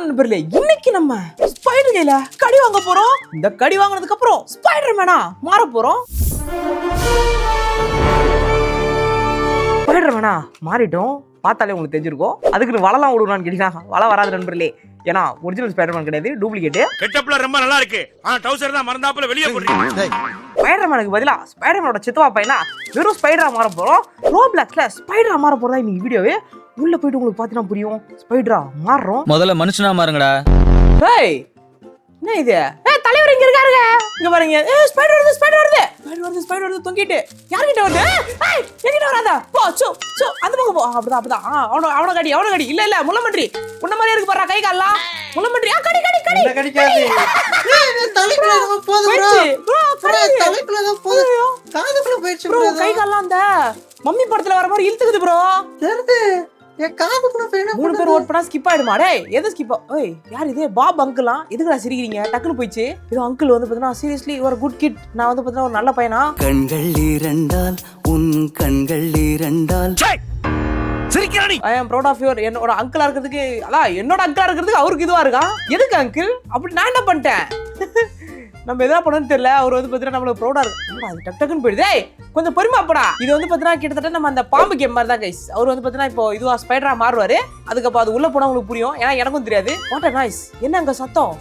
வணக்கம் நண்பர்களே, இன்னைக்கு நம்ம ஸ்பைடர் கையில கடி வாங்க போறோம். இந்த கடி வாங்கினதுக்கு அப்புறம் ஸ்பைடர் மேனா மாற போறோம். ஸ்பைடர் மேனா மாறிட்டோம். பார்த்தாலே உங்களுக்கு தெரிஞ்சிருக்கும். அதுக்கு வளலாம் விடுவான்னு கேட்டீங்கன்னா வள வராது நண்பர்களே. ஏன்னா ஒரிஜினல் ஸ்பைடர்மேன் கிடையாது, டூப்ளிகேட். கெட்டப்ல ரொம்ப நல்லா இருக்கு. ஆனா டவுசர் தான் மறந்தாப்புல வெளிய போடுறீங்க. ஸ்பைடர்மேனுக்கு பதிலா ஸ்பைடர்மேனோட சித்தப்பா பையனா வெறும் ஸ்பைடரா மாற போறோம். ரோப்ளாக்ஸ்ல ஸ்பைடரா மாற போறதா இன்னைக்கு வீடியோவே. உள்ள போயிட்டு உங்களுக்கு பாத்தீங்கன்னா புரியும். ஸ்பைடரா மாறுறோம். முதல்ல மனுஷனா மாறுங்கடா. ஏய் என்ன இது? தலைவர் இங்க இருக்காருங்க. இங்க பாருங்க. ஸ்பைடர் வருது, ஸ்பைடர் வருது, ஸ்பைடர் வருது, ஸ்பைடர் வருது. தொங்கிட்டு யார்கிட்ட வருது? என்கிட்ட வராதா? போ சோ சோ அந்த பக்கம் போ. அப்படிதான் அவன கடி இல்ல முள்ளமன்றி உன்ன மாதிரி இருக்கு பாறா. கை கால்லாம் முள்ளமன்றி. கடி கடிக்காது. தலைக்குள்ள போகுது bro. தலைக்குள்ள போகுது. காதுக்குள்ள போயிடுச்சு bro. கை கால்லாம் அந்த மம்மி படத்துல வர மாதிரி இழுத்துக்குது bro. தெரியுது. என் காதுக்குள்ள போயினா மூணு பேர் ஓட் பண்ணா ஸ்கிப் ஆயிடுமா? டேய் எது ஸ்கிப்? ஏய் யார் இது? பாப் அங்கிளா? எதுக்குடா சிரிக்கிறீங்க? டக்குன்னு போயிச்சு. இது அங்கிள் வந்து பார்த்தா சீரியஸ்லி ஒரு குட் கிட். நான் வந்து பார்த்தா ஒரு நல்ல பையனா. கண்கள் இரண்டால் உன் கண்கள் இரண்டால் சிரிக்கிறானி. ஐ அம் ப்ரவுட் ஆஃப் யுவர். என்னோட அங்கிளா இருக்கிறதுக்கு, அதான் என்னோட அங்கிளா இருக்கிறதுக்கு அவருக்கு இதுவா இருக்கா? எதுக்கு அங்கிள்? அப்படி நான் என்ன பண்ணிட்டேன்? நம்ம எதா பண்ணணும்னு தெரியல. அவர் வந்து பார்த்தீங்கன்னா நம்மளுக்கு ப்ரௌடா இருக்கு. அது டக்குன்னு போயிடுது. கொஞ்சம் பொறுமைப்படா. இது வந்து பார்த்தீங்கன்னா கிட்டத்தட்ட நம்ம அந்த பாம்பு கேம் மாதிரி தான் கைஸ். அவர் வந்து பார்த்தீங்கன்னா இப்போ இதுவா ஸ்பைடரா மாறுவாரு. அதுக்கப்புறம் அது உள்ள போனா உங்களுக்கு புரியும். ஏன்னா எனக்கும் தெரியாது. What a noise. என்ன அங்க சத்தம்?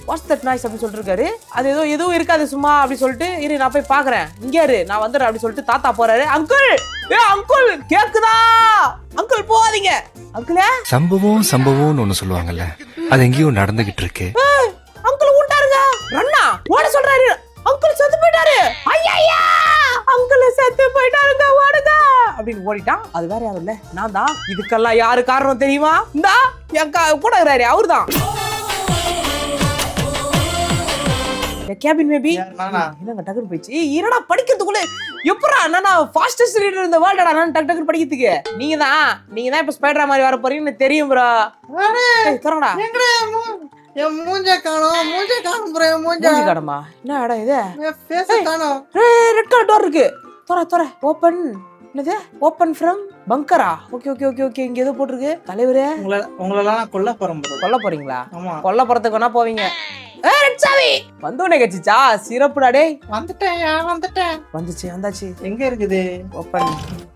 வாட்ஸ் தட் நாய்ஸ் அப்படின்னு சொல்லிட்டு இருக்காரு. அது எதுவும் இருக்காது சும்மா அப்படி சொல்லிட்டு இரு நான் போய் பாக்குறேன். இங்கே இரு நான் வந்துடுறேன் அப்படி சொல்லிட்டு தாத்தா போறாரு. அங்கிள் அங்கிள் கேக்குதா? அங்கிள் போகாதீங்க. அங்கிளே சம்பவம்னு ஒண்ணு சொல்லுவாங்கல்ல, அது எங்கேயோ நடந்துகிட்டு இருக்கு. அங்கிள் ஊட்டாருங்க. ரண்ணா ஓட சொல்றாரு. அங்கிள் செத்து போயிட்டாரு. ஐயா அங்கிள் செத்து போயிட்டாருங்க, ஓடுங்க அப்படின்னு ஓடிட்டான். அது வேற யாரும் இல்ல, நான் தான். இதுக்கெல்லாம் யாரு காரணம் தெரியுமா? இந்தா என் கூட இருக்கிறாரு, அவர்தான். கேபின் மேபி என்னங்க டக்குனு போயிடுச்சு. என்னடா படிக்கிறதுக்குள்ள எப்படா நான் ஃபாஸ்டஸ்ட் ரீடர் இந்த வேர்ல்டா. நான் டக்கு படிக்கிறதுக்கு நீங்க தான் இப்ப ஸ்பைடரா மாதிரி வர போறீங்கன்னு தெரியும் ப்ரோ. தரடா என் மூஞ்ச காணோம் ப்ரோ. மூஞ்ச காணோமா? என்ன இடம் இது? என் ஃபேஸ் காணோம். ரெட் கலர் டோர் இருக்கு. தர ஓபன். என்னது? Open from பங்கரா. ஓகே இங்க ஏதோ போட்டுருக்கு. தலைவரே உங்களெல்லாம் நான் கொல்ல போறேன் ப்ரோ. கொல்ல போறீங்களா? ஆமா. கொல்ல போறதுக்கு வேணா போவீங்க. ரெட் சாவி வந்தோனே கச்சிச்சா. சிறப்புடா டேய். வந்துட்டேன். வந்தாச்சு. எங்க இருக்குது? ஓபன்.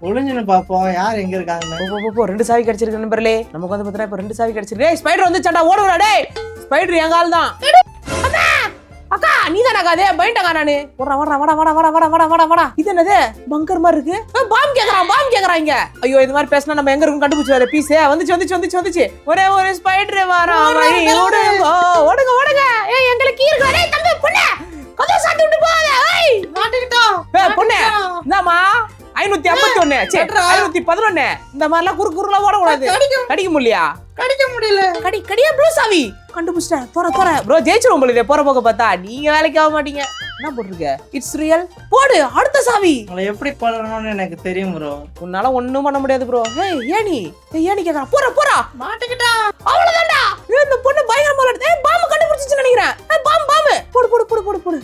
ஒளிஞ்சுன்னு பாப்போம் யார் எங்க இருக்காங்க. போ ரெண்டு சாவி கிடைச்சிருக்கு நண்பர்களே. நமக்கு வந்து பார்த்தா இப்ப ரெண்டு சாவி கிடைச்சிருக்கு. டேய் ஸ்பைடர் வந்துச்சாடா, ஓடுடா டேய். ஸ்பைடர் எங்க ஆள் தான். அக்கா நீதானா? காதே பயண்டங்க நானு. வாடா. இது என்னது? பங்கர் மாதிரி இருக்கு. பாம் கேக்குறாங்க. ஐயோ இது மாதிரி பேசினா நம்ம எங்க இருக்கும் கண்டுபிடிச்சாரு. பீஸ் வந்துச்சு. ஒரே ஸ்பைடர் வரான். ஓடுங்க. ஏய் எங்களுக்கு இருக்கு. டேய் தம்பி பொண்ணே கதவு சாத்தி விட்டு போகாத. ஏய் மாட்டிக்கிட்டோம். ஏய் பொண்ணே இந்தாமா 551 சரி 511 இந்த மாதிரிலாம் குறுக்குறுலாம் ஓடக்கூடாது. கடிக்க முடியல. கடியா ப்ளூ சாவி கண்டுபிடிச்சிட்டேன். தோற ப்ரோ ஜெயிச்சிரும் உங்களுக்கு. போற போக பார்த்தா நீங்க வேலைக்கு ஆக மாட்டீங்க. என்ன போட்டிருக்க? It's real. போடு அடுத்த சாவி. உங்களை எப்படி பண்ணணும்னு எனக்கு தெரியும் ப்ரோ. உன்னால ஒண்ணும் பண்ண முடியாது ப்ரோ. ஏனி கேக்குறா. போறா மாட்டிக்கிட்டா. அவ்வளவுதான்டா. இந்த பொண்ணு பயங்கரமா விளையாடுது. பாம்பு கண்டுபிடிச்சிச்சு நினைக்கிறேன். பாம்பு போடு.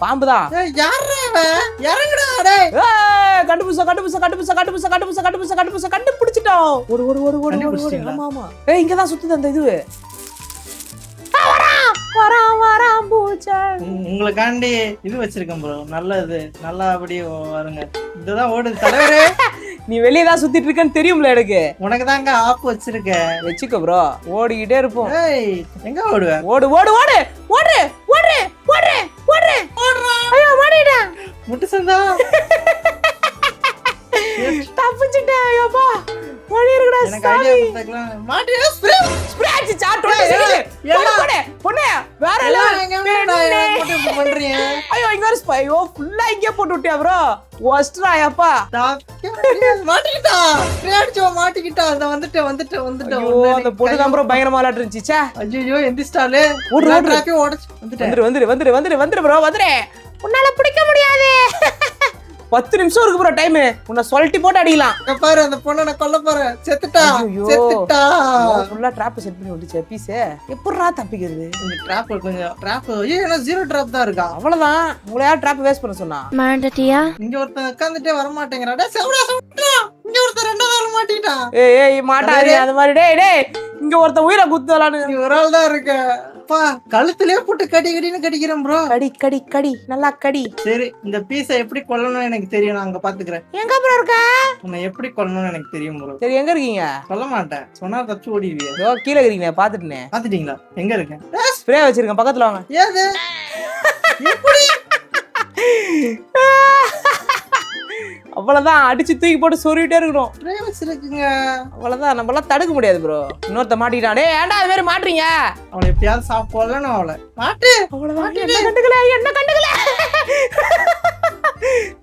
பாம்பு தான். யாரா அவன்? இறங்குடா டேய். கண்டுபிடிச்சிட்டோம். ஓடு. ஆமா. இங்கதான் சுத்துது அந்த இது. வரான் பூச்சை. உங்களுக்காண்டி இது வச்சிருக்கேன் ப்ரோ. நல்லது நல்லா அப்படியே வருங்க. இதுதான் ஓடுது தலைவரே. நீ வெளியே தான் சுத்திட்டு இருக்கன்னு தெரியும்ல எனக்கு. உனக்கு தாங்க ஆப் வச்சிருக்கேன். வச்சுக்க ப்ரோ. ஓடிக்கிட்டே இருப்போம். ஏய் எங்க ஓடுவ? ஓடு. ஐயோ மாட்டிட்டேன். முட்டு சந்தா. தப்பிச்சிட்டேன். ஐயோப்பா ஓடி இருக்குடா. எனக்கு ஐடியா கொடுத்தக்கலாம். மாட்டியா ஸ்ப்ரே அடிச்சு சாட் 20 செகண்ட். பொண்ணே வேற எங்க பண்றீங்க? ஐயோ இங்க ஒரு ஸ்பை. ஃபுல்லா இங்கே போட்டு விட்டியா ப்ரோ? ஒஸ்ட்ரா அப்பா. மாட்டிக்கிட்டா. ஸ்ப்ரே அடிச்சு மாட்டிக்கிட்டா. அத வந்துட்டேன். ஐயோ அந்த பொண்ணு தான் ப்ரோ பயங்கரமா விளையாட்டு இருந்துச்சு. ஐயோ எந்திஸ்டாலே. ஓடு. டிராஃபிக் ஓடிச்சு. வந்துரு ப்ரோ. வந்துரு. உன்னால பிடிக்க முடியாது. 10 நிமிஷம் இருக்கு ப்ரோ டைம். உன்னை சொல்லிட்டு போட்டு அடிக்கலாம். இங்க பாரு அந்த பொண்ணை நான் கொல்ல போறேன். செத்துட்டா ஐயோ. செத்துட்டா. ஃபுல்லா ட்ராப் செட் பண்ணி விட்டுச்சு பீஸ். எப்படிடா தப்பிக்கிறது? இந்த ட்ராப் கொஞ்சம் ட்ராப் ஏன்னா 0 ட்ராப் தான் இருக்கா. அவ்வளவுதான். உங்களை யார் ட்ராப் வேஸ்ட் பண்ண சொன்னா? மறந்துட்டியா? இங்க ஒருத்தன் உட்கார்ந்துட்டே வர மாட்டேங்கிறா. டேய் செவடா செவடா. இங்க ஒருத்தன் ரெண்டாவது ஆள் மாட்டிட்டான். ஏய் மாட்டாதே அது மாதிரி. டேய் இங்க ஒருத்த உயிரை குத்துலான்னு. நீ ஒரு ஆள் தான் இருக்க. அப்பா கழுத்திலே போட்டு கடின்னு கடிக்கிறேன் ப்ரோ. கடி கடி கடி நல்லா கடி. சரி இந்த பீஸை எப்படி கொல்லணும்னு எனக்கு தெரியும். நான் அங்க பாத்துக்கிறேன். எங்க ப்ரோ இருக்க? உன்னை எப்படி கொல்லணும்னு எனக்கு தெரியும் ப்ரோ. சரி எங்க இருக்கீங்க? சொல்ல மாட்டேன். சொன்னா தப்பிச்சு ஓடிடுவியா. இதோ கீழே இருக்கீங்க பாத்துட்டேனே. பாத்துட்டீங்களா? எங்க இருக்கேன்? ஸ்ப்ரே வச்சிருக்கேன் பக்கத்துல வாங்க. ஏது எப்படி? அவ்வளவுதான். அடிச்சு தூக்கி போட்டு சொருவிட்டே இருக்கணும். ஸ்ப்ரே வச்சிருக்கீங்க. அவ்வளவுதான். நம்மளாம் தடுக்க முடியாது ப்ரோ. இன்னொருத்த மாட்டிட்டான். டேய் ஏன்டா அது மாதிரி மாட்றீங்க? அவளை எப்படியாவது சாப்பிடலாம். அவளை மாட்டு. அவ்வளவுதான். என்ன கண்டுக்கல.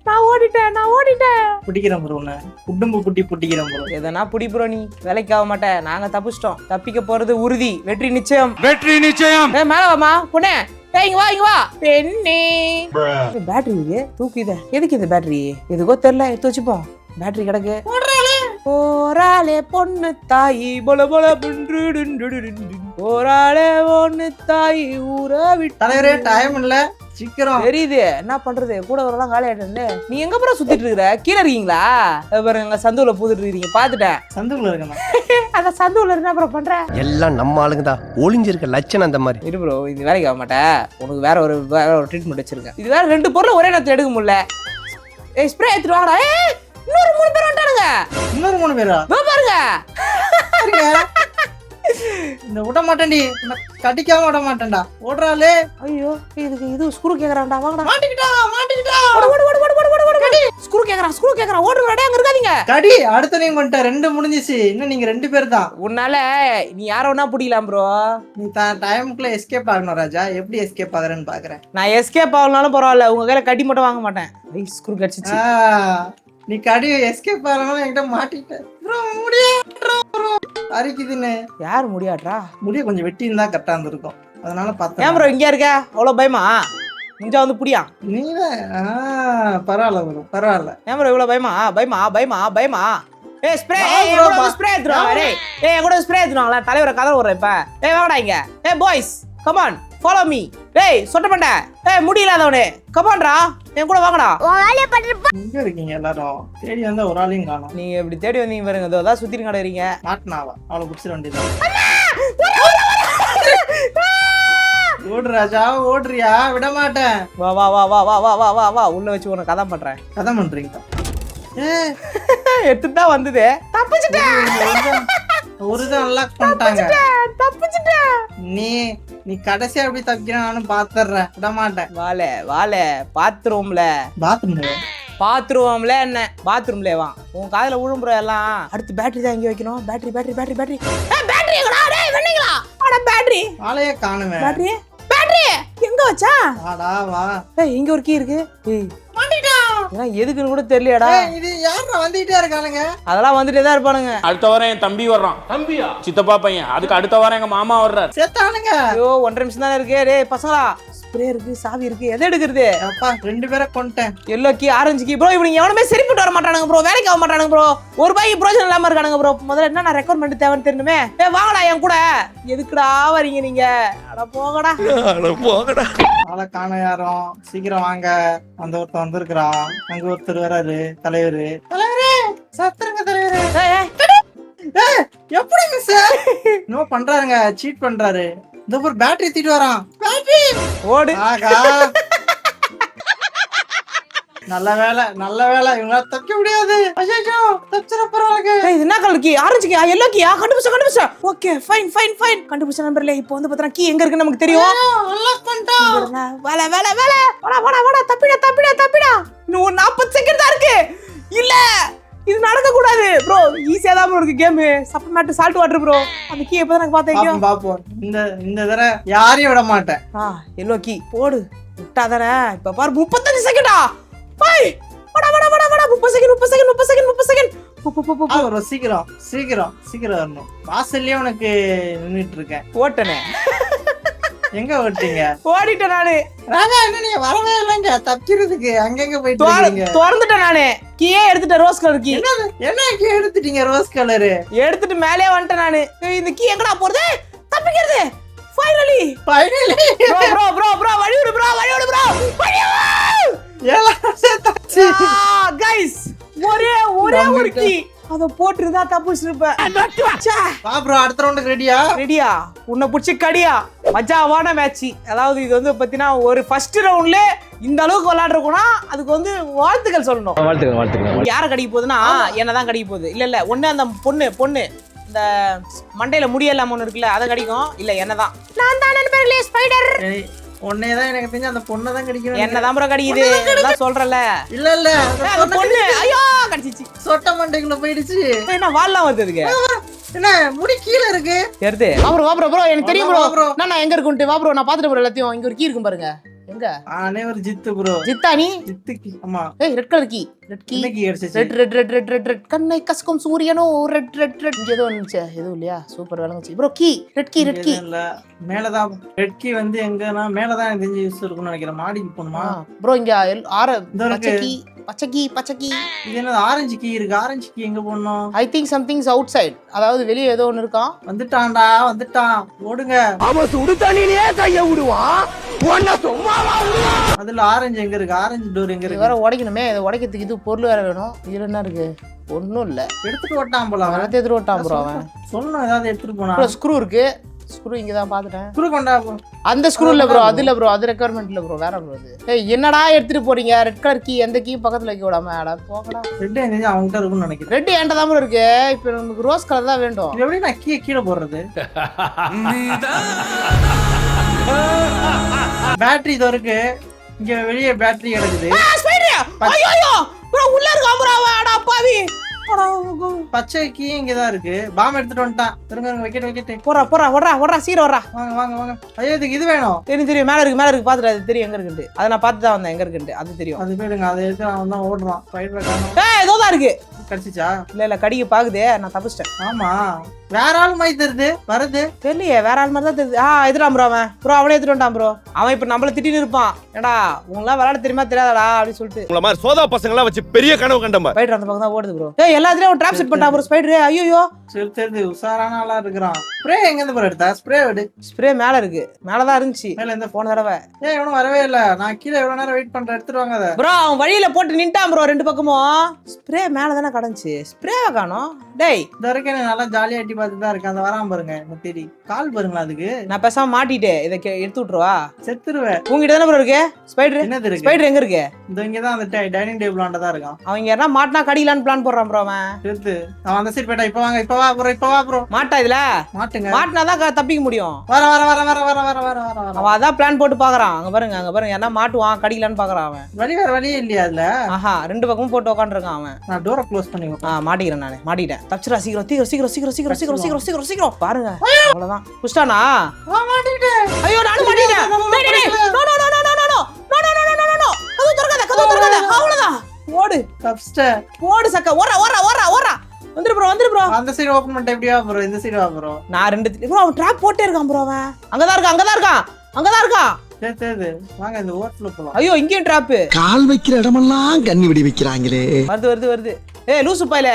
நான் ஓடிட்டேன். பிடிக்கிறேன் ப்ரோ. உன்னை குடும்ப குட்டி பிடிக்கிறேன் ப்ரோ. எதனா புடி ப்ரோ. நீ வேலைக்கு ஆக மாட்டேன். நாங்க தப்பிச்சிட்டோம். தப்பிக்க போறது உறுதி. வெற்றி நிச்சயம். வெற்றி நிச்சயம். மேல வாமா பொண்ணே. இங்க வா பெண்ணே. பேட்டரி இருக்கு. தூக்கு இத. எதுக்கு இந்த பேட்டரி? எதுக்கோ தெரியல. எடுத்து வச்சுப்போம். பேட்டரி கிடக்கு. போராளே பொண்ணு தாயி பொல பொல போராளே பொண்ணு தாயி ஊற விட்டு. தலைவரே டைம் இல்ல சீக்கிரம். தெரியுது. என்ன பண்றது? கூட வரலாம் காலி ஆயிட்டு. நீ எங்க ப்ரோ சுத்திட்டு இருக்கிற? கீழே இருக்கீங்களா? பாருங்க சந்துல பூத்துட்டு இருக்கீங்க. பாத்துட்டேன். சந்துக்குள்ள இருக்கணும். அந்த சந்துல என்ன ப்ரோ பண்ற? எல்லாம் நம்ம ஆளுங்க தான். ஒளிஞ்சிருக்க லட்சணம் அந்த மாதிரி. இரு ப்ரோ. இது வேலைக்கு ஆக மாட்டேன். உனக்கு வேற ஒரு ட்ரீட்மெண்ட் வச்சிருக்கேன். இது வேற 2 பொருள் ஒரே நேரத்துல எடுக்க முடியல. ஏய் ஸ்ப்ரே எடுத்துட்டு வாங்கடா. ஏய் இன்னொரு 3 பேர் வந்துட்டானுங்க. இன்னொரு 3 பேரா? பாருங்க. இந்த விட மாட்டேன்டி. கடிக்காம விட மாட்டேன்டா. ஓடுறாளே. ஐயோ இது ஸ்க்ரூ கேக்குறான்டா. வாங்கடா. மாட்டிக்கிட்டா. ஓடு. ஸ்க்ரூ கேக்குறான். ஓடுங்கடா. அங்க இருக்காதீங்க. கடி அடுத்த நீங்க வந்துட்ட. 2 முடிஞ்சிச்சு. இன்னும் நீங்க 2 பேர் தான். உன்னால நீ யார வேணா பிடிக்கலாம் ப்ரோ. நீ டைமுக்குள்ள எஸ்கேப் ஆகணும் ராஜா. எப்படி எஸ்கேப் ஆகுறேன்னு பாக்குறேன். நான் எஸ்கேப் ஆகலனாலும் பரவாயில்ல. உங்க கையில கட்டி மட்டும் வாங்க மாட்டேன். ஸ்க்ரூ கடிச்சிச்சு. நீ கடி எஸ்கேப் ஆகணும் என்கிட்ட மாட்டிட்ட. ப்ரோ முடியா ப்ரோ. அரிக்குதுன்னு. யார் முடியாட்ரா? முடிய கொஞ்சம் வெட்டி இருந்தா கரெக்டா இருந்திருக்கும். அதனால பார்த்தேன். ஏன் ப்ரோ இங்க இருக்க? அவ்வளவு பயமா? முஞ்சா வந்து புடியா. நீதான் பரவாயில்ல ப்ரோ. பரவாயில்ல. ஏன் ப்ரோ இவ்வளவு பயமா? ஏய் ஸ்ப்ரே. ஸ்ப்ரே எடுத்துறாங்க. ஏய் கூட ஸ்ப்ரே எடுத்துறாங்களா? தலைவரை கதற விடுறேன் இப்ப. ஏய் வாங்கடா இங்க. ஏய் boys come on follow me. டேய் சொட்ட பண்ண. ஏய் முடியலாதவனே கம் ஆன்டா. என் கூட வாங்கடா. எங்க இருக்கீங்க எல்லாரும்? தேடி வந்தா ஒரு ஆளையும் காணோம். நீங்க இப்படி தேடி வந்தீங்க பாருங்க. இதோ தான் சுத்திட்டு கிடக்குறீங்க. மாட்டினாவா? அவளை பிடிச்சிட வேண்டியதான். ஓடு ராஜா. ஓடுறியா? விட மாட்டேன். வா உள்ள வச்சு உனக்கு கதை பண்றேன். கதை பண்றீங்க. எடுத்து தான் வந்தது. ஒருதான் அன்லாக் பண்ணிட்டாங்க. நீ கடைசியா எப்படி தப்பிக்கிறேன் நானும் பாத்துறேன். விட மாட்டேன். வாழ பாத்ரூம்ல என்ன பாத்ரூம்ல வா. உன் காதுல விழும்புற எல்லாம். அடுத்து பேட்டரி தான் இங்க வைக்கணும். பேட்டரி எங்கடா? டேய் வந்தீங்களா? அட பேட்டரி ஆளையே காணுமே. பேட்டரி எங்க வச்சா? வாடா வா. ஏய் இங்க ஒரு கீ இருக்கு. ஏய் மாட்டிட்டா. எதுக்குன்னு கூட தெரியலடா. இது யாரா வந்துட்டே இருக்கானுங்க? அதெல்லாம் வந்துட்டே தான் இருப்பானுங்க. அடுத்த வாரம் என் தம்பி வர்றான். தம்பியா? சித்தப்பா பையன். அதுக்கு அடுத்த வாரம் எங்க மாமா வர்றாரு. செத்தானுங்க. ஐயோ 1.5 நிமிஷம் தானே இருக்கு. டேய் பசங்களா ஸ்ப்ரே இருக்கு, சாவி இருக்கு. எதை எடுக்கிறது? அப்பா 2 பேரை கொண்டேன். Yellow key, orange key. Bro இவனுங்க எவனுமே சரிப்பட்டு வர மாட்டானுங்க ப்ரோ. வேலைக்கு ஆக மாட்டானுங்க ப்ரோ. ஒரு பைக்கு பிரோஜனம் இல்லாம இருக்கானுங்க ப்ரோ. முதல்ல என்ன ரெக்குவயர்மெண்ட் தேவைன்னு தெரியணுமே. ஏய் வாங்கடா என் கூட. எதுக்குடா வரீங்க நீங்க? அட போங்கடா. ஆளை காண யாரும். சீக்கிரம் வாங்க. அந்த ஒருத்தர் வந்திருக்கிறான். அங்க ஒருத்தர் வராரு. தலைவரு சத்துருங்க தலைவரு. எப்படி மிஸ் நோ பண்றாருங்க. சீட் பண்றாரு. இந்த ஒரு பேட்டரி தீட்டு வரான். பேட்டரி ஓடு. ஆகா நல்ல வேலை இவங்களால தப்பிக்க முடியாது. ஐயோ தப்பிச்சிட போறாங்க. ஏய் இது என்ன colour key? Orange key, yellow key. கண்டுபிடிச்சா. ஓகே ஃபைன் கண்டுபிடிச்ச நம்பர்ல இப்போ வந்து பார்த்தா கீ எங்க இருக்குன்னு நமக்கு தெரியும். அன்லாக் பண்ணிட்டோம். வாடா தப்பிடா. இன்னும் 40 செகண்ட் தான் இருக்கு. இல்ல இது நடக்க கூடாது ப்ரோ. ஈஸியா தான் ப்ரோ இருக்கு game. Supplement salt water bro. அந்த கீ எப்போ எனக்கு பார்த்தேன். பாப்போம். இந்த தடவை யாரையும் விட மாட்டேன். எல்லோ கீ போடு. விட்டாதானே. இப்ப பாரு 35 செகண்டா. பை வாடா 30 செகண்ட். சீக்கிரம் வரணும். வாசல்லே உனக்கு நின்னுட்டு இருக்கேன். ஓட்டனே. எங்க ஓட்டீங்க? ஓடிட்டேன் நானு. ராஜா என்ன நீங்க வரவே இல்லைங்க தப்பிக்கிறதுக்கு, அங்கங்க போயிட்டு இருக்கீங்க. திறந்துட்டேன் நானு. கீயே எடுத்துட்டேன், ரோஸ் கலர் கீ. என்ன கீ எடுத்துட்டீங்க? ரோஸ் கலரு எடுத்துட்டு மேலே வந்துட்டேன் நானு. இந்த கீ எங்கடா போறது? தப்பிக்கிறது. Finally finally bro bro bro வழி விடு ப்ரோ, வழி விடு ப்ரோ, வழி ஏலாச்சு. கைஸ் ஒரே ஒரு கீ அத போட்டுருந்தா தப்பிச்சிருப்பேன். வா ப்ரோ, அடுத்த ரவுண்டுக்கு ரெடியா? ரெடியா? உன்னை புடிச்சு கடியா. மஜாவான மேட்ச். அதாவது இது வந்து பாத்தீங்கன்னா ஒரு ஃபர்ஸ்ட் ரவுண்ட்ல இந்த அளவுக்கு விளையாடுறோம்னா அதுக்கு வந்து வாழ்த்துக்கள் சொல்லணும். வாழ்த்துக்கள். யாரை கடிக்க போகுதுன்னா என்னதான் கடிக்க போகுது. இல்ல ஒண்ணு அந்த பொண்ணு இந்த மண்டையில முடியெல்லாம் ஒண்ணு இருக்குல்ல அதை கடிக்கும். இல்ல என்னதான் நான் தான் நண்பர்களே ஸ்பைடர். ஒன்னேதான் எனக்கு தெரிஞ்சு அந்த பொண்ணை தான் கடிக்கணும். என்னதான் ப்ரோ கடிக்குது அதான் சொல்றல. இல்ல அந்த பொண்ணு ஐயோ கடிச்சிச்சு. சொட்ட மண்டைக்குள்ள போயிடுச்சு. என்ன வால்லாம் வந்ததுக்கு என்ன முடி கீழ இருக்கு தெரியுது. வா ப்ரோ எனக்கு தெரியும் ப்ரோ. நான் எங்க இருக்குன்ட்டு வா ப்ரோ, நான் பாத்துட்டு ப்ரோ எல்லாத்தையும். இங்க ஒரு கீ இருக்கும் பாருங்க. எங்க? ஆனே ஒரு ஜித்து ப்ரோ. ஜித்தா நீ? ஜித்து கீ. ஆமா. ஏய் red colour key. Red key. என்ன கீ அடிச்சிச்சு? ரெட் கண்ணை கசக்கும் சூரியனோ ரெட் இங்க ஏதோ வந்துச்சு. எதுவும் இல்லையா? சூப்பர் விளங்குச்சு ப்ரோ. கீ ரெட் கீ இல்ல மேலதான். ரெட் கீ வந்து எங்கன்னா மேலதான் எனக்கு தெரிஞ்சு யூஸ் இருக்கும்னு நினைக்கிறேன். மாடிக்கு போணுமா ப்ரோ? இங்க பச்சை கீ. இது என்ன ஆரஞ்சு கீ இருக்கு? ஆரஞ்சு கீ எங்க போடணும்? I think something's outside. அதாவது வெளியே ஏதோ ஒன்னு இருக்கான். வந்துட்டான் ஓடுங்க. அவன் சுடு தண்ணியிலே கைய விடுவான். அதுல ஆரஞ்சு எங்க இருக்கு? ஆரஞ்சு டோர் எங்க இருக்கு? வேற உடைக்கணுமே. இதை உடைக்கிறதுக்கு இது பொருள் வேற வேணும். இதுல என்ன இருக்கு? ஒன்னும் இல்ல. எடுத்துட்டு ஓட்டான் போல. அவன் எடுத்துட்டு ஓட்டான் ப்ரோ. அவன் சொல்லணும் ஏதாவது எடுத்துட்டு போனா. ஸ்க்ரூ இருக்கு. ஸ்க்ரூ இங்க தான் பாத்துட்டேன். ஸ்க்ரூ கொண்டா. அந்த ஸ்க்ரூ இல்ல ப்ரோ, அது இல்ல ப்ரோ, அது ரெக்வயர்மெண்ட் இல்ல ப்ரோ, வேற ப்ரோ அது. ஏய் என்னடா எடுத்துட்டு போறீங்க? ரெட் கலர் கீ எந்த கீ பக்கத்துல வைக்க விடாம அட போங்கடா. ரெட் என்ன அவங்ககிட்ட இருக்கும்னு நினைக்கிறேன். ரெட் என்கிட்ட தான் ப்ரோ இருக்கு. இப்போ நமக்கு ரோஸ் கலர் தான் வேண்டும். இது எப்படி நான் கீழே போடுறது? பேட்டரி இதோ இருக்கு. இங்க வெளியே பேட்டரி கிடக்குது. ஐயோ ப்ரோ உள்ள இருக்கா ப்ரோ? அட பாவி. பச்சை கீ இங்கதான் இருக்கு. பாம் எடுத்துட்டு வந்துட்டான். திருங்க வைக்கெட். போறா சீர வரா. வாங்க. ஐயோ இதுக்கு இது வேணும். தெரியும் மேல இருக்கு பாத்துட்டு. அது தெரியும் எங்க இருக்குன்னு. அதை நான் பார்த்து தான் வந்தேன் எங்க இருக்குன்னு. அது தெரியும். அது போயிடுங்க. அதை எடுத்து அவன் தான் ஓடுறான். ஃபைட்டர் காணோம். ஏதோ தான் இருக்கு. கடிச்சிச்சா? இல்ல கடிக்க பாக்குதே. நான் தப்பிச்சிட்டேன். ஆமா வேற ஆள் மாதிரி தெரியுது வருது. தெரியலையே வேற ஆள் மாதிரி தான் தெரியுது. எதிரான் ப்ரோ அவன் அவனே எடுத்துட்டு வந்துட்டான் ப்ரோ. அவன் இப்ப நம்மள திட்டின்னு இருப்பான். ஏடா உங்களாம் விளையாட தெரியுமா தெரியாதடா அப்படின்னு சொல்லிட்டு. உங்கள மாதிரி சோதா பசங்களா வச்சு பெரிய கனவு கண்டமா. ஸ்பைடர் அந்த பக்கம் தான் ஓடுது ப்ரோ. ஏய் எல்லாத்துலயும் ஒரு ட்ராப் செட் பண்ணிட்டான் ப்ரோ ஸ்பைடர். ஐயோ சரி உசாரான ஆளா இருக்கிறான். ஸ்ப்ரே எங்க இருந்து ப்ரோ எடுத்தா? ஸ்ப்ரே எடு. ஸ்ப்ரே மேல இருக்கு. மேல தான் இருந்துச்சு. மேல இந்த போன தடவை. ஏய் இவனும் வரவே இல்ல. நான் கீழே எவ்வளவு நேரம் வெயிட் பண்றேன். எடுத்துட்டு வாங்க அத. ப்ரோ அவன் வழியில போட்டு நின்ட்டான் ப்ரோ ரெண்டு பக்கமும். ஸ்ப்ரே மேல தானே கடந்துச்சு. ஸ்ப்ரேவை காணோம். டேய் இந்த வரைக்கும் எனக்கு நல்லா ஜாலியா எட்டி பார்த்துட்டு தான் இருக்கேன். அந்த வராம பாருங்க தேடி. கால் பாருங்களா அதுக்கு. நான் பேசாம மாட்டிட்டு இதை எடுத்து விட்டுருவா? செத்துருவேன். உங்ககிட்ட தானே ப்ரோ இருக்கு ஸ்பைடர்? என்னது இருக்கு? ஸ்பைடர் எங்க இருக்கு? இந்த இங்கதான் அந்த டைனிங் டேபிள் ஆண்ட தான் இருக்கான். அவங்க யாரா மாட்டினா கடிக்கலான்னு பிளான் போடுறான் ப்ரோ அவன். செத்து அவன் அந்த சைடு போய்டா. இப்ப வாங்க. இப்ப வா ப்ரோ. மாட்டா இதுல மாட்டுங்க. மாட்டினாதான் தப்பிக்க முடியும். வர அவன் அதான் பிளான் போட்டு பாக்குறான். அங்க பாருங்க யாரா மாட்டுவான் கடிக்கலான்னு பாக்குறான் அவன். வேற வழியே இல்லையா அதுல? ரெண்டு பக்கமும் போட்டு உட்காந்துருக்கான் அவன். நான் டோரை க்ளோஸ் பண்ணி மாட்டிக்கிறேன். நானே மாட்டிட்டேன். தப்பிச்சுடா சீக்கிரம் பாருங்க. அவ்வளவுதான் புஷ்டானா? ஐயோ நானும் மாட்டிட்டேன். அவ்வளவுதான். ஓடு சக்க. ஓடுறா. வந்துரு ப்ரோ. அந்த சைடு ஓபன் பண்ணிட்டு எப்படியா ப்ரோ? இந்த சைடு வா ப்ரோ. நான் ரெண்டு ப்ரோ அவன் ட்ராப் போட்டே இருக்கான் ப்ரோ. அவன் அங்கதான் இருக்கான். சரி வாங்க இந்த ஓட்ல போலாம். ஐயோ இங்கேயும் ட்ராப். கால் வைக்கிற இடமெல்லாம் கண்ணி விடி வைக்கிறாங்களே. வருது. ஏய் லூசு பையல.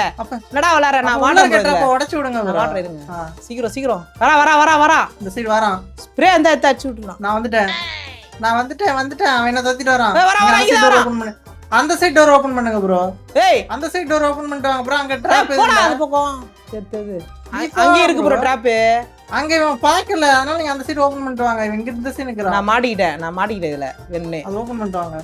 என்னடா விளையாற? நான் வாட்டர் கேட்டப்ப உடைச்சு விடுங்க ப்ரோ. வாட்டர் இருங்க. சீக்கிரம். வரா. இந்த சைடு வரான். ஸ்ப்ரே அந்த அடிச்சு விட்டுறான். நான் வந்துட்டேன். அவன் என்ன தத்திட்டு வரான். வரா. அந்த சைடு டோர் ஓபன் பண்ணுங்க ப்ரோ. ஏய் அந்த சைடு டோர் ஓபன் பண்ணிட்டு வாங்க ப்ரோ. அங்க ட்ராப் போடா அந்த பக்கம். சரி அங்க இருக்கு ப்ரோ ட்ராப். அங்க இவன் பாக்கல. அதனால நீங்க அந்த சைடு ஓபன் பண்ணிட்டு வாங்க. இவன் இங்க இந்த சைடு நிக்கறான். நான் மாட்டிக்கிட்டேன் இதுல. வெண்ணே அது ஓபன் பண்ணிட்டு வாங்க.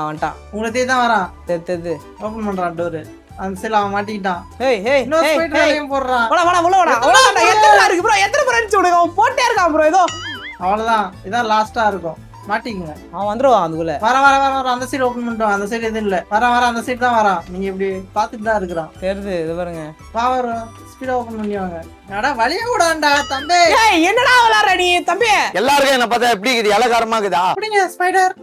வந்துட்டான். உங்களுக்கு தான் வரான். சரி ஓபன் பண்றான் டோர். அந்த சைடுல அவன் மாட்டிக்கிட்டான். ஏய் இன்னொரு ஸ்பைடர் வேலையும் போடுறான். வாடா உள்ள வாடா. அவ்வளவுதான். எத்தனை இருக்கு ப்ரோ? எத்தனை பிரான்ச் விடுங்க. அவன் போட்டே இருக்கான் ப்ரோ. ஏதோ அவ்வளவுதான். இதான் லாஸ்டா இருக்கும். மாட்டிக்கங்க. அவன் வந்துருவான் அதுக்குள்ள. வர அந்த சைடு ஓபன் பண்ணிட்டு அந்த சைடு எதுவும் இல்ல. வர அந்த சைடு தான் வரான். நீங்க இப்படி பாத்துட்டு தான் இருக்கிறான். தெரியுது. இது பாருங்க. பவர் ஸ்பீடா ஓபன் பண்ணி வாங்க. என்னடா வலிய கூடாண்டா தம்பி. ஏய் என்னடா விளையாடுற நீ தம்பி? எல்லாருக்கும் என்ன பார்த்தா எப்படி இருக்குது? இலகாரமா இருக்குதா? அப்படிங்க ஸ்பைடர்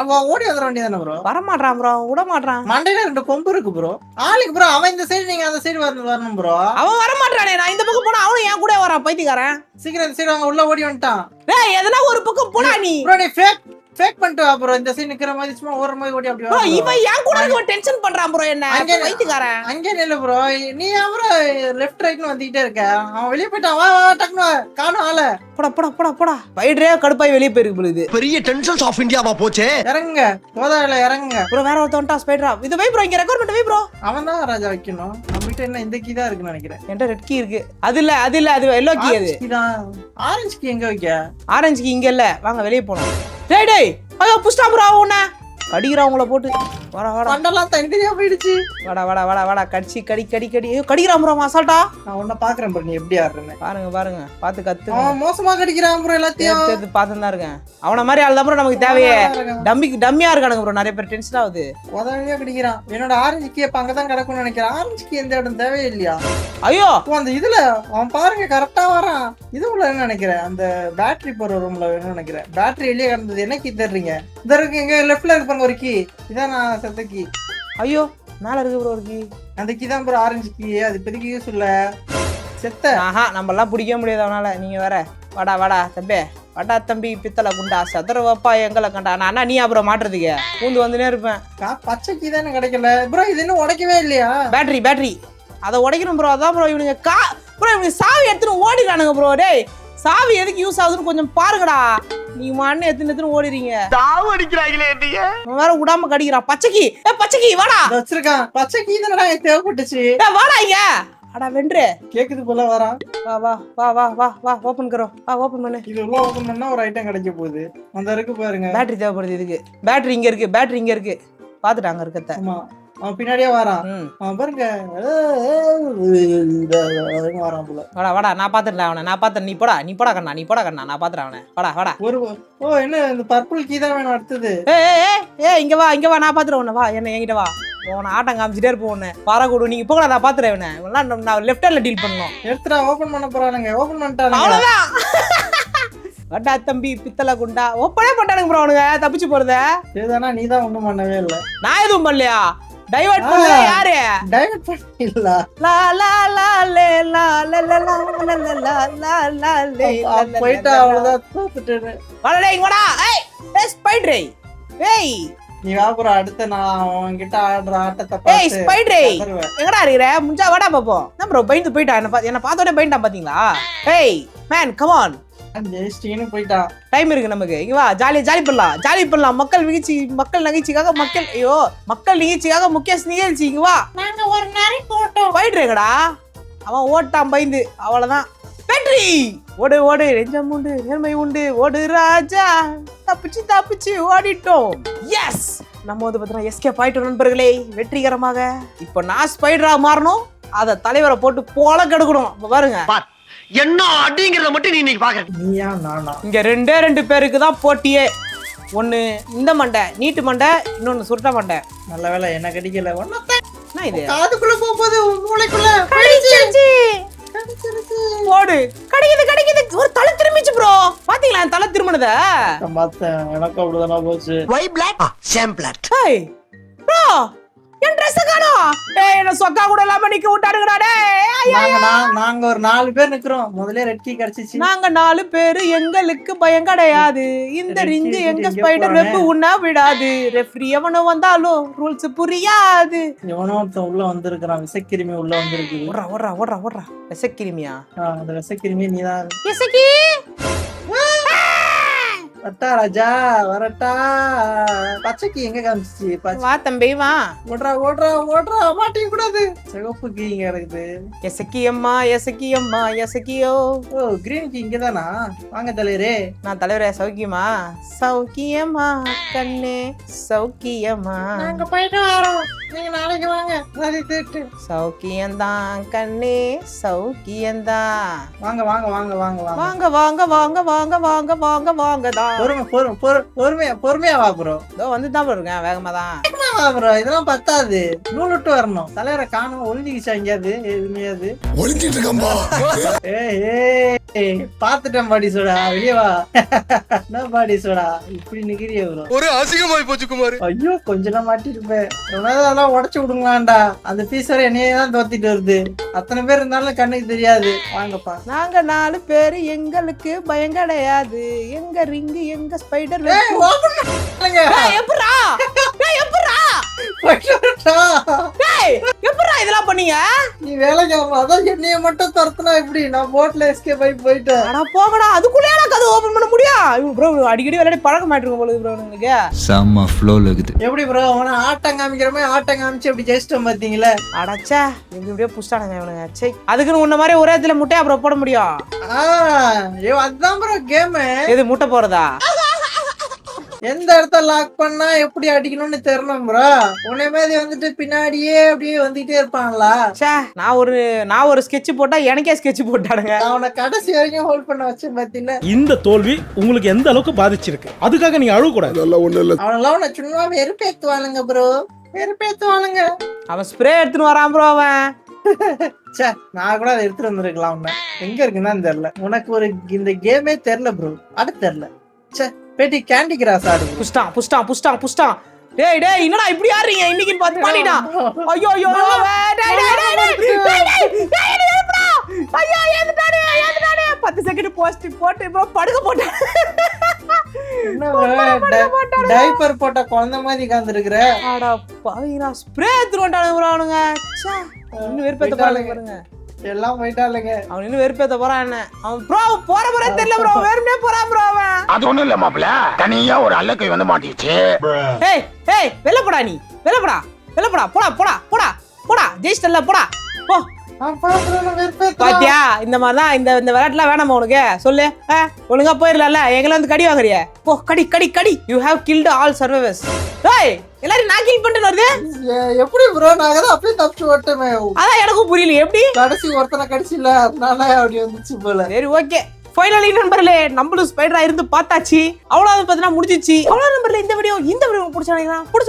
அவன் ஓடி வந்துட வேண்டியதானே ப்ரோ? வர மாட்டான் ப்ரோ. விட மாட்டான். மண்டையில ரெண்டு கொம்பு இருக்கு ப்ரோ. ஆளுக்கு ப்ரோ. அவன் இந்த சைடு நீங்க அந்த சைடு வரணும் ப்ரோ. அவன் வர மாட்டானே. நான் இந்த பக்கம் போனா அவனும் என் கூட வரான். வரான் பைத்தியக்காரன். சீக்கிரம் சீக்கிரம் வாங்க, உள்ள ஓடி வந்துட்டான். டேய் எதனா ஒரு பக்கம் போடா நீ. ப்ரோ நீ ஃபேக் பண்ணிட்டு வா ப்ரோ. இந்த சைடு நிக்கிற மாதிரி சும்மா ஓர மாதிரி ஓடி அப்படி வா ப்ரோ bro. இவன் ஏன் கூட இருக்க டென்ஷன் பண்றான் ப்ரோ என்ன அங்கே பைத்தியக்காரன். அங்கே நில்லு ப்ரோ. நீ அப்புறம் லெஃப்ட் ரைட்னு வந்துட்டே இருக்க. அவன் வெளிய போய்ட்டான். வா வா டக்குனு காணோம் ஆள. போடா போடா போடா போடா. ஸ்பைடரே கடுப்பாய் வெளிய போயிருக்கு பொழுது. பெரிய டென்ஷன்ஸ் ஆஃப் இந்தியாவா போச்சே. இறங்குங்க, கோதாவில இறங்குங்க. ப்ரோ வேற ஒருத்தன்டா ஸ்பைடரா. இது வை ப்ரோ, இங்க ரெக்கார்ட் வை ப்ரோ. அவன் தான் ராஜா வைக்கணும். நம்மகிட்ட என்ன இந்த கீ தான் இருக்குன்னு நினைக்கிறேன். என்கிட்ட ரெட் கீ இருக்கு. அது இல்ல அது எல்லோ கீ. அது கீ தான். ஆரஞ்சு கீ எங்க வைக்க? ஆரஞ்சு கீ இங்க இல்ல. வாங்க வெளிய போலாம். டேய் டேய் ஐயோ புஷ்டா ப்ரோ உன்ன கடிக்குறான் உங்களை போட்டு. வாடா வாடா மண்டெல்லாம் தனித்தனியா போயிடுச்சு. வாடா வாடா வாடா வாடா கடிச்சு கடி ஐயோ கடிக்கிறான் ப்ரோ அசால்ட்டா. நான் உன்ன பாக்குறேன் ப்ரோ, நீ எப்படி ஆடுறேன்னு. பாருங்க பார்த்து கத்து. அவன் மோசமா கடிக்கிறான் ப்ரோ எல்லாத்தையும். சேர்த்து பார்த்துன்னு தான் இருக்கேன். அவன மாதிரி ஆள் தான் ப்ரோ நமக்கு தேவையே. டம்மியா இருக்கானுங்க ப்ரோ. நிறைய பேர் டென்ஷன் ஆகுது. கோதாவிலேயே கடிக்கிறான். என்னோட ஆரஞ்சு கீ அப்ப அங்கதான் கிடக்கும்னு நினைக்கிறேன். ஆரஞ்சு கீ எந்த இடம் தேவையில்லையா? ஐயோ அந்த இதுல அவன் பாருங்க கரெக்டா வரான். இது உள்ள என்ன நினைக்கிறேன், அந்த பேட்டரி போற ரூம்ல வேணும்னு நினைக்கிறேன். பேட்டரி வெளியே கிடந்தது. என்ன கீ தர்றீங்க? இந்த இருக்கு இங்க லெஃப்ட்ல இருக்கு பாருங்க ஒரு கீ. இதான் நான் செத்த கீ. ஐயோ மேல இருக்கு ப்ரோ ஒரு கீ. அந்த கீ தான் ப்ரோ ஆரஞ்சு கீ. அது பெரிய யூஸ் இல்ல. செத்த ஆஹா நம்ம எல்லாம் பிடிக்க முடியாது அவனால. நீங்க வேற வாடா தம்பி வாடா தம்பி பித்தளை குண்டா சதுர வப்பா எங்களை கண்டா. நான் அண்ணா நீ அப்புறம் மாட்டுறதுக்கு பூந்து வந்துனே இருப்பேன். பச்சை கீ தானே கிடைக்கல ப்ரோ. இது இன்னும் உடைக்கவே இல்லையா? பேட்டரி அதை உடைக்கணும் ப்ரோ. அதான் ப்ரோ இவனுங்க ப்ரோ இவனுக்கு சாவி எடுத்துன்னு ஓடிடானுங்க ப்ரோ. டேய் சாவி எதுக்கு யூஸ் ஆகுதுன்னு கொஞ்சம் பாருங்கடா. நீங்க மண்ணு எடுத்துன்னு ஓடிறீங்க. தாவு அடிக்கிறாங்களே நீங்க. வேற விடாம கடிக்கிறான். பச்சைக்கி வாடா. வச்சிருக்கான். பச்சை கீ தானடா தேவைப்பட்டுச்சு. வாடா இங்க. அடா வென்று கேக்குது போல வரான். வா வா வா வா வா வா ஓபன் கரோ. வா ஓபன் பண்ணு. இது உள்ள ஓபன் பண்ணா ஒரு ஐட்டம் கிடைக்க போகுது. அந்த இருக்கு பாருங்க. பேட்டரி தேவைப்படுது இதுக்கு. பேட்டரி இங்க இருக்கு. பாத்துட்டாங்க இருக்கத்த. ஆமா அவன் பின்னாடியே வரான். அவன் பாருங்க வரான் போல. வாடா நான் பாத்துட்டேன் அவனை. நான் பாத்துட்டேன். நீ போடா கண்ணா நான் பாத்துறேன் அவனை. வாடா ஒரு என்ன இந்த பர்பிள் கீ தான் வேணும் அடுத்தது. ஏய் இங்க வா நான் பாத்துறேன் உன்னை. வா என்ன என்கிட்ட வா. உன்னை ஆட்டம் காமிச்சிட்டே இருப்போம் உன்னை. வரக்கூடும் நீங்க போக நான் பாத்துறேன் இவனை. இவெல்லாம் நான் லெஃப்ட் ஹேண்ட்ல டீல் பண்ணணும். எடுத்துடா ஓபன் பண்ண போறானுங்க. ஓபன் பண்ணிட்டானுங்க. அவ்வளவுதான். வட்டா தம்பி பித்தளை குண்டா ஓப்பனே பண்ணிட்டானுங்க ப்ரோ. அவனுங்க தப்பிச்சு போறத. இதுதானா நீ தான் ஒண்ணும் பண்ணவே இல்ல. நான் எதுவும் பண்ணலையா? டைவர்ட் பண்ணல யாரு? டைவர்ட் பண்ணல. லா லா லா லே லா லா லா லா லா லா லா லா லே. போய்ட்டா அவ்வளவுதான் தோத்துட்டேன். வாடா இங்க வாடா. ஏய் ஸ்பைடர் ஏய் நீ வாப்புற அடுத்து நான் உன்கிட்ட ஆடுற ஆட்டத்தை ஏய் பார்த்து ஸ்பைடர் தருவேன். எங்கடா இருக்கற? முஞ்சா வாடா பாப்போம். என்ன ப்ரோ பயந்து போய்டா. என்ன பார்த்தோட பயந்துட்டான் பாத்தீங்களா? ஏய் மேன் கம் ஆன். ஜெயிச்சிட்டீன்னு போயிட்டான். டைம் இருக்கு நமக்கு. இங்க வா ஜாலி பண்ணலாம். மக்கள் நிகழ்ச்சிக்காக மக்கள் நிகழ்ச்சிக்காக முக்கிய நிகழ்ச்சி. இங்க வா நாங்க ஒரு நாரி போட்டோம். போயிடுறேங்கடா. அவன் ஓட்டான் பயந்து. அவ்வளவுதான். வெற்றி. ஓடு நெஞ்சம் உண்டு நேர்மை உண்டு. ஓடு ராஜா. தப்பிச்சு ஓடிட்டோம். எஸ் நம்ம வந்து பாத்தீங்கன்னா எஸ்கேப் ஆயிட்டோம் நண்பர்களே வெற்றிகரமாக. இப்போ நான் ஸ்பைடரா மாறணும். அத தலைவரை போட்டு போல கெடுக்கணும். பாருங்க என்ன அப்படிங்கறத மட்டும் நீ இன்னைக்கு பாக்குற. நீயா நானா? இங்க ரெண்டு பேருக்கு தான் போட்டியே. ஒன்னு இந்த மண்டை நீட்டு மண்டை, இன்னொன்னு சுருட்ட மண்டை. நல்ல வேலை என்ன கடிக்கல. என்ன இது? காதுக்குள்ள போகுது மூளைக்குள்ள. போடு கடிக்குது. ஒரு தலை திரும்பிச்சு ப்ரோ. பாத்தீங்களா தலை திரும்பினத? பார்த்தேன். எனக்கு அப்படிதானா போச்சு. Why black same black. ஏய் ப்ரோ என் Dress காணோம். டேய் என்ன சொக்கா கூட இல்லாம நிக்க விட்டாருங்கடா. டேய் நாங்க ஒரு 4 பேர் நிக்கிறோம். முதல்ல ரெட் கீ கிடைச்சிச்சு. நாங்க 4 பேர். எங்களுக்கு பயம் கிடையாது. இந்த ரிங்கு எங்க ஸ்பைடர் வெப் உண்ணா விடாது. ரெஃப்ரி எவனோ வந்தாலும் ரூல்ஸ் புரியாது. எவனோ ஒருத்தன் உள்ள வந்திருக்கான். விசக்கிருமி உள்ள வந்திருக்கு. ஓடுறா விசக்கிருமியா? அந்த விசக்கிருமி நீதான். விசக்கி வரட்டா ராஜா வரட்டா. பச்சைக்கு எங்க காமிச்சிச்சு? வா தம்பி வா. ஓடுறா மாட்டிக்க கூடாது. சிவப்பு கீ இங்க இருக்குது. எசக்கியோ. ஓ கிரீன் கீ இங்கதானா? வாங்க தலைவரே. நான் தலைவரே சௌக்கியமா கண்ணே சௌக்கியமா. நாங்க போயிட்டு வரோம். நீங்க நாளைக்கு வாங்க. சௌக்கியம்தான் கண்ணே சௌக்கியம்தான். வாங்கதான். பொறுமையா வா ப்ரோ. இதோ வந்துதான் ப்ரோ இருக்கேன். வேகமா தான் வா ப்ரோ. இதெல்லாம் பத்தாது. நூல் விட்டு வரணும். தலைவரை காணும். ஒளிஞ்சுக்கிச்சா எங்கேயாவது? எதுமையாது ஒளிஞ்சிட்டு இருக்கம்பா. ஏய் பாத்துட்டேன் பாடி சோடா, வெளியே வா. என்ன பாடி சோடா இப்படி நிக்கிறிய ப்ரோ? ஒரு அசிங்கமாய் போச்சு குமார். ஐயோ கொஞ்சம் மாட்டிருப்பேன். அதெல்லாம் உடச்சு விடுங்களாண்டா. அந்த பீஸ் வர என்னையே தான் தோத்திட்டு வருது. அத்தனை பேர் இருந்தாலும் கண்ணுக்கு தெரியாது. வாங்கப்பா. நாங்க 4 பேரு, எங்களுக்கு பயம் கிடையாது. எங்க ரிங்கு எங்க ஸ்பைடர். ஏய், open பண்ணுங்க. எப்படா எப்படா எப்படா இதெல்லாம் பண்ணீங்க? நீ வேலைக்கு ஆமா. அதான் என்னைய மட்டும் துரத்துனா எப்படி? நான் போட்ல எஸ்கேப் ஆகி போயிட்டேன். அட போங்கடா, அதுக்குள்ளே கதை ஓபன் பண்ண முடியும்? ப்ரோ அடிக்கடி விளையாடி பழக்க மாட்டிருக்கோம் போல ப்ரோ உங்களுக்கு. செம்ம ஃப்ளோல இருக்குது. எப்படி ப்ரோ அவனை ஆட்டம் காமிக்கிற மாதிரி ஆட்டம் காமிச்சு எப்படி ஜெயிச்சிட்டோம் பாத்தீங்களா? அடச்சா எங்க இப்படியே புஷ்டானுங்க இவனுங்க. சே அதுக்குன்னு உன்ன மாதிரி ஒரே இடத்துல முட்டையா அப்புறம் போட முடியும்? அதுதான் ப்ரோ கேம். எது முட்டை போறதா? எந்த இடத்த லாக் பண்ணா எப்படி அடிக்கணும்னு தெரியணும் ப்ரோ. உன்னை மாதிரி வந்துட்டு பின்னாடியே அப்படியே வந்துட்டே இருப்பாங்களா? சே நான் ஒரு ஸ்கெட்ச் போட்டா எனக்கே ஸ்கெட்ச் போட்டானுங்க. அவனை கடைசி வரைக்கும் ஹோல்ட் பண்ண வச்சேன் பாத்தீங்களா? இந்த தோல்வி உங்களுக்கு எந்த அளவுக்கு பாதிச்சிருக்கு, அதுக்காக நீங்க அழுவ கூடாது. அவனெல்லாம் உன்னை சும்மா வெறுப்பேத்துவானுங்க ப்ரோ, வெறுப்பேத்துவானுங்க. அவன் ஸ்ப்ரே எடுத்துன்னு வரான் ப்ரோ அவன். சே நான் கூட அதை எடுத்துட்டு வந்திருக்கலாம். உன்னை எங்க இருக்குன்னு தெரியல. உனக்கு ஒரு இந்த கேமே தெரியல ப்ரோ. அடுத்து தெரியல. சே பேட்டி கேண்டி கிராஸ் ஆடு. புஷ்டான். டேய் என்னடா இப்படி ஆடுறீங்க இன்னைக்கு பார்த்து மாட்டிட்டான். ஐயோ ஏந்துட்டானே 10 செகண்ட் போஸ்ட் போட்டு ப்ரோ படுக்க போட்டான். டைப்பர் போட்ட குழந்தை மாதிரி உட்கார்ந்திருக்கிற. அட பாவிங்களா, ஸ்ப்ரே எடுத்துட்டு வந்தானுங்க ப்ரோ அவனுங்க. ச்சே இன்னும் வெறுப்பேத்த பாருங்க. எல்லாம் போயிட்டாளுங்க. அவன் இன்னும் வெறுப்பேத்த போறான். என்ன அவன் ப்ரோ போற தெரியல ப்ரோ, வேறமே போறான் ப்ரோ அவன். அது ஒண்ணும் இல்ல மாப்ள, தனியா ஒரு அல்லக்கை வந்து மாட்டிச்சு. ஏய் வெளில போடா, நீ வெளில போடா ஜெயிச்சிட்டல்ல போடா போ. பாத்தியா இந்த மாதிரிதான் இந்த விளையாட்டுலாம் வேணாமா உனக்கு? சொல்லு ஒழுங்கா போயிடலாம்ல. எங்களை வந்து கடி வாங்குறிய? போ கடி. You have killed all survivors. ஏய் எல்லாரும் நான் கில் பண்ணிட்டு வருது எப்படி ப்ரோ? நாங்க தான் அப்படியே தப்பிச்சு ஓட்டமே. அதான் எனக்கும் புரியல எப்படி கடைசி ஒருத்தனை கடைசில அதனால அப்படி வந்துச்சு போல. சரி ஓகே ஃபைனலி நண்பர்களே நம்மளும் ஸ்பைடரா இருந்து பார்த்தாச்சு. அவ்வளவு பார்த்தீங்கன்னா முடிஞ்சிச்சு. அவ்வளவு நண்பர்களே இந்த வீடியோ பிடிச்ச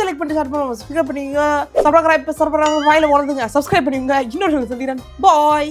லைக் பண்ணிட்டு ஷேர் பண்ணுங்க, சப்ஸ்கிரைப் பண்ணுங்க, சப்ஸ்கிரைப் வாயில உணர்ந்துங்க, சப்ஸ்கிரைப் பண்ணுங்க. இன்னொரு சந்திக்கிறேன். பாய்.